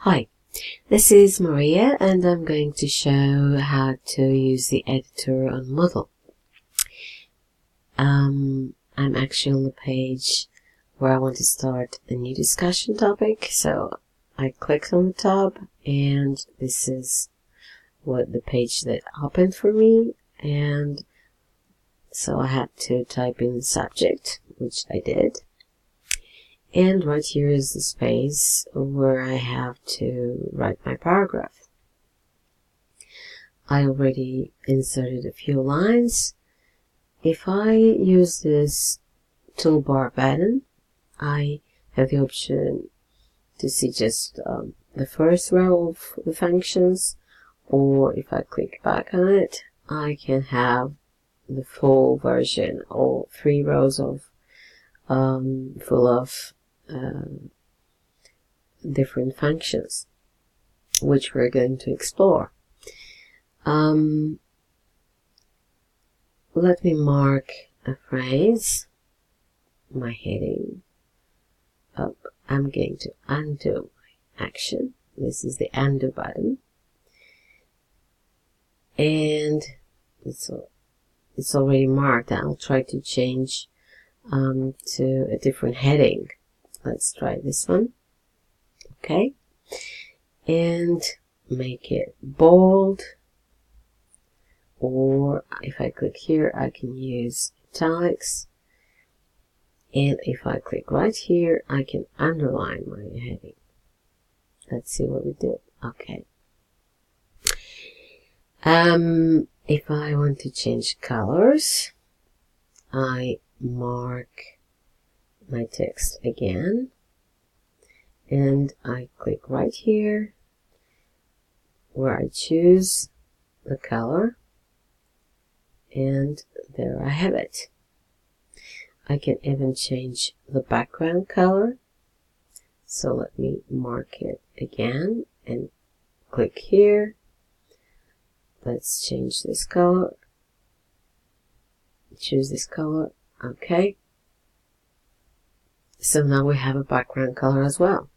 Hi, this is Maria and I'm going to show how to use the editor on Moodle. I'm actually on the page where I want to start a new discussion topic, so I clicked on the tab and this is what the page that opened for me, and so I had to type in the subject, which I did. And right here is the space where I have to write my paragraph. I already inserted a few lines. If I use this toolbar button, I have the option to see just the first row of the functions, or if I click back on it, I can have the full version, all 3 rows of full of different functions, which we're going to explore. Let me mark a phrase, my heading up. I'm going to undo my action. This is the undo button, and it's already marked. I'll try to change to a different heading. Let's try this one. Okay, and make it bold, or if I click here I can use italics, and if I click right here I can underline my heading. Let's see what we did. Okay, if I want to change colors, I mark my text again and I click right here where I choose the color, and there I have it. I can even change the background color, so let me mark it again and click here. Let's change this color, choose this color. Okay, so now we have a background color as well.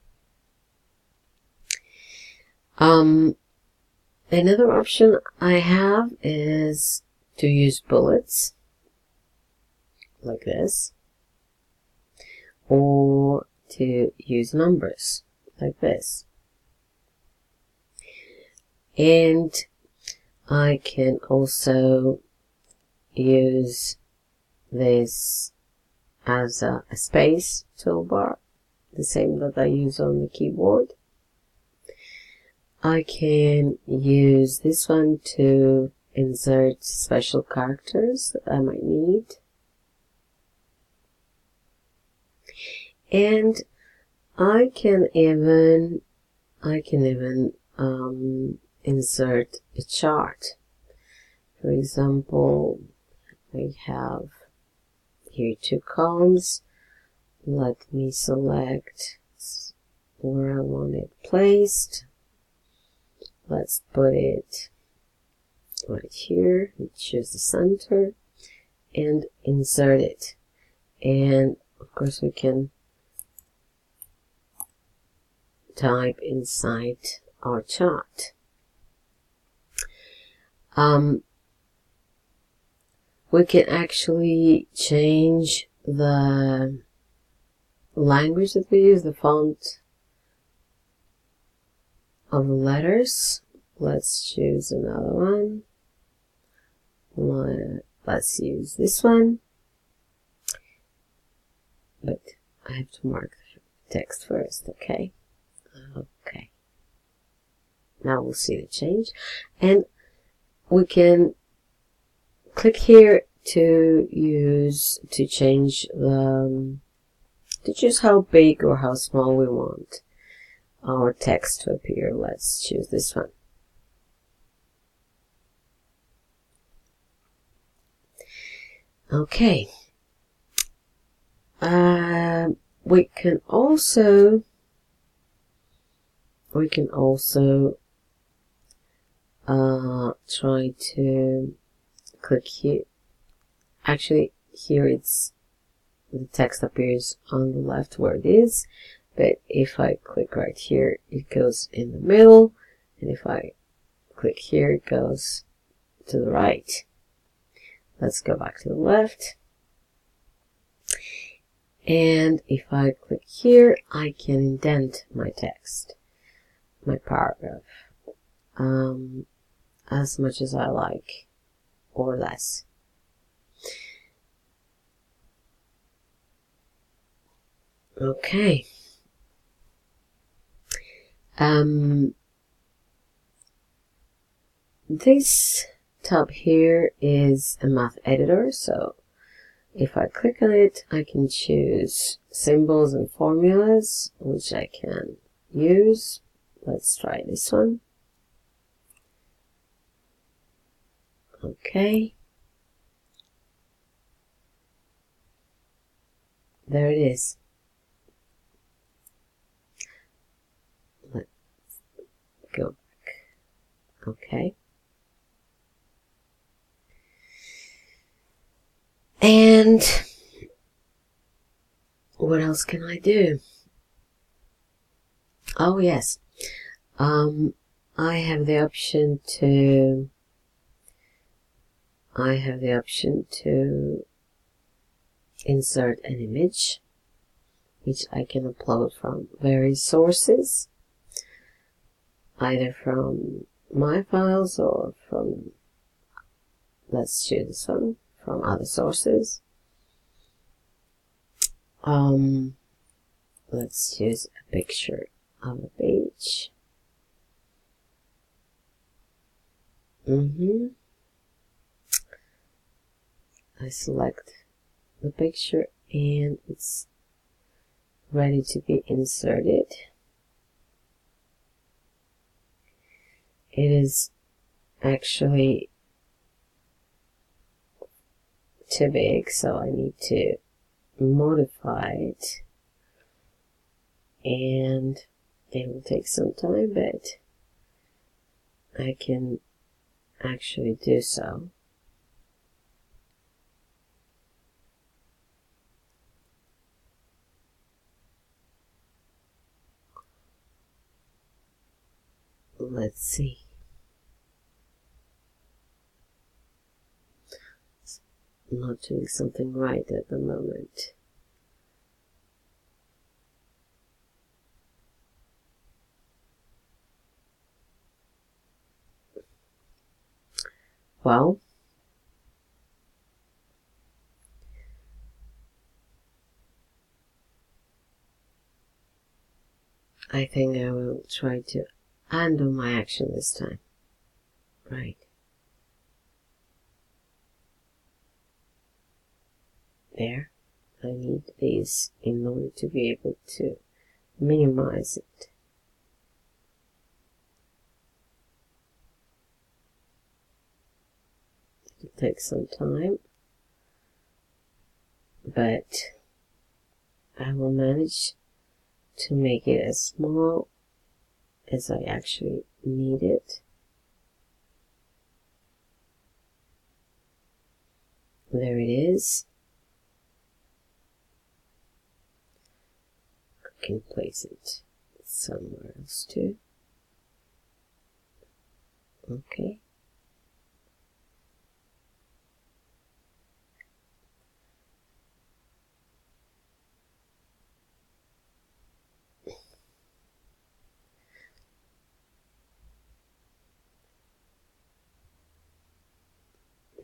Another option I have is to use bullets like this, or to use numbers like this. And I can also use this as a space toolbar, the same that I use on the keyboard. I can use this one to insert special characters that I might need. And I can even insert a chart. For example, I have here 2 columns. Let me select where I want it placed. Let's put it right here, choose the center and insert it. And of course we can type inside our chart. We can actually change the language that we use, the font of the letters. Let's choose another one. Let's use this one, but I have to mark the text first. Okay, now we'll see the change, and we can click here to change to choose how big or how small we want our text to appear. Let's choose this one. Okay. We can also try to click here. Actually, here the text appears on the left where it is, but if I click right here, it goes in the middle, and if I click here, it goes to the right. Let's go back to the left. And if I click here, I can indent my text, my paragraph, as much as I like, or less. Okay. This tab here is a math editor, so if I click on it, I can choose symbols and formulas, which I can use. Let's try this one. Okay. There it is. Let's go back. Okay. And what else can I do? Oh yes. I have the option to insert an image, which I can upload from various sources, either from my files or from, let's choose this one, from other sources. Let's choose a picture of a page. I select the picture and it's ready to be inserted. It is actually too big, so I need to modify it, and it will take some time, but I can actually do so. Let's see. I'm not doing something right at the moment. Well, I think I will try to undo my action this time. Right. There. I need these in order to be able to minimize it. It takes some time, but I will manage to make it as small as I actually need it. There it is. I can place it somewhere else too. Okay.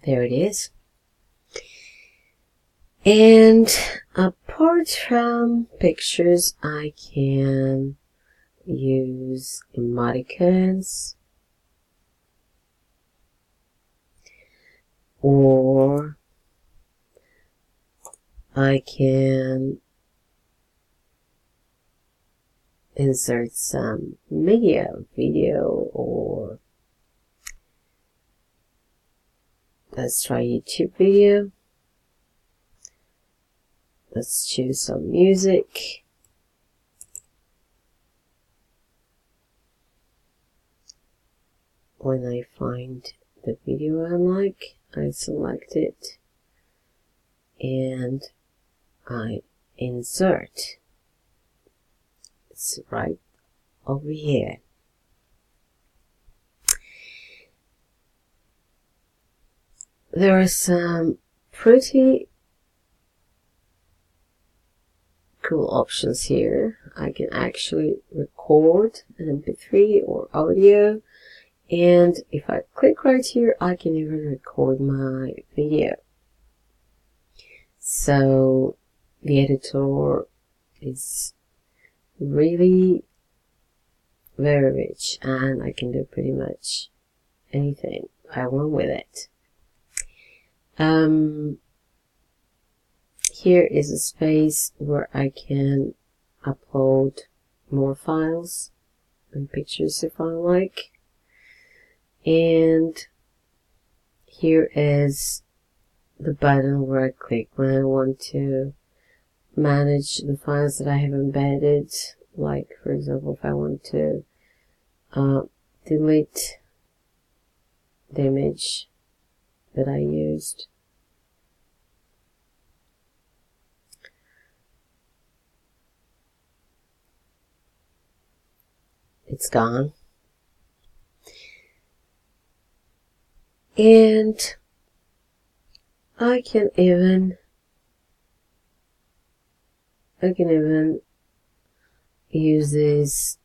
There it is. And apart from pictures, I can use emoticons, or I can insert some media, video, or let's try YouTube video. Let's choose some music. When I find the video I like, I select it and I insert. It's right over here. There are some pretty cool options here. I can actually record an MP3 or audio, and if I click right here, I can even record my video. So the editor is really very rich, and I can do pretty much anything I want with it. Here is a space where I can upload more files and pictures if I like. And here is the button where I click when I want to manage the files that I have embedded. Like, for example, if I want to delete the image that I used. It's gone. And I can even use these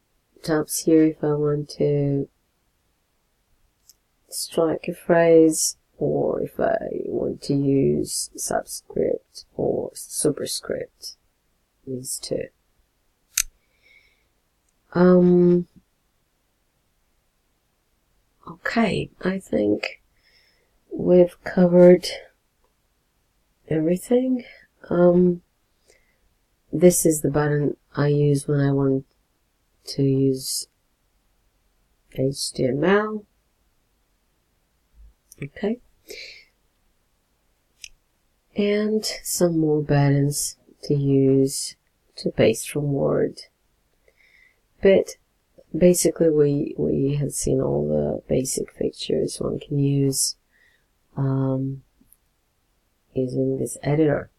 tabs here if I want to strike a phrase, or if I want to use subscript or superscript. These two. Okay, I think we've covered everything. This is the button I use when I want to use HTML. Okay. And some more buttons to use to paste from Word. But basically we have seen all the basic features one can use using this editor.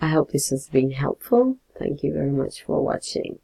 I hope this has been helpful. Thank you very much for watching.